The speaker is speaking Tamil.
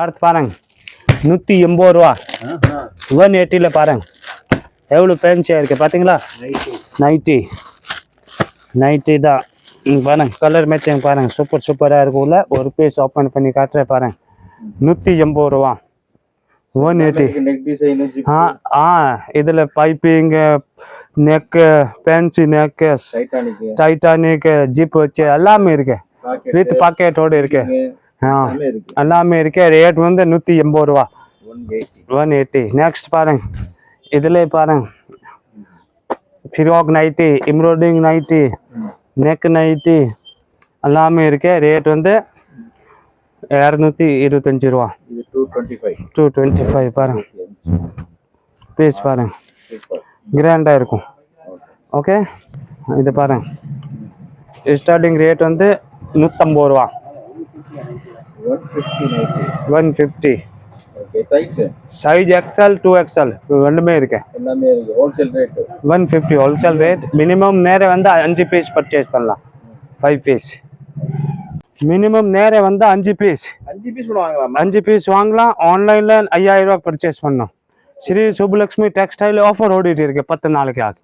அடுத்து பாருங்க 180 ரூபா 180ல பாருங்க எவ்வளோ ஃபேன்சியாக இருக்குது பார்த்தீங்களா. நைட்டி தான் பாருங்க. கலர் மேட்சிங் பாருங்க சூப்பராக இருக்கும்ல. ஒரு பீஸ் ஓப்பன் பண்ணி காட்டுறேன் பாருங்க. 180 ரூபா 180. இதில் piping neck fancy neck Titanic zip வச்சு எல்லாமே இருக்கு. வித் பாக்கெட்டோடு இருக்கு. எல்லாமே இருக்கு. ரேட் வந்து 180 ரூபா 180. நெக்ஸ்ட் பாருங்க. இதில் பாருங்க frock nighty, embroidering nighty, neck nighty எல்லாமே இருக்கு. ரேட் வந்து 225 ரூபா 225 பாருங்க. பீஸ் பாருங்க கிராண்டாக இருக்கும். ஓகே இது பாருங்க. ஸ்டார்டிங் ரேட் வந்து 150 ரூபா 150. சைஸ் XL 2XL ரெண்டுமே இருக்கு. 150 ஹோல்சேல் ரேட். மினிமம் நேரே வந்து 5 பீஸ் பர்ச்சேஸ் பண்ணலாம். 5 பீஸ் மினிமம் நேரே வந்து 5 பீஸ் வாங்கலாம். ஆன்லைனில் 5000 ரூபா பர்ச்சேஸ் பண்ணோம். ஸ்ரீ சுப்புலக்ஷ்மி டெக்ஸ்டைல் ஆஃபர் ஓடிட்டு இருக்கு 10 நாளைக்கு ஆகி.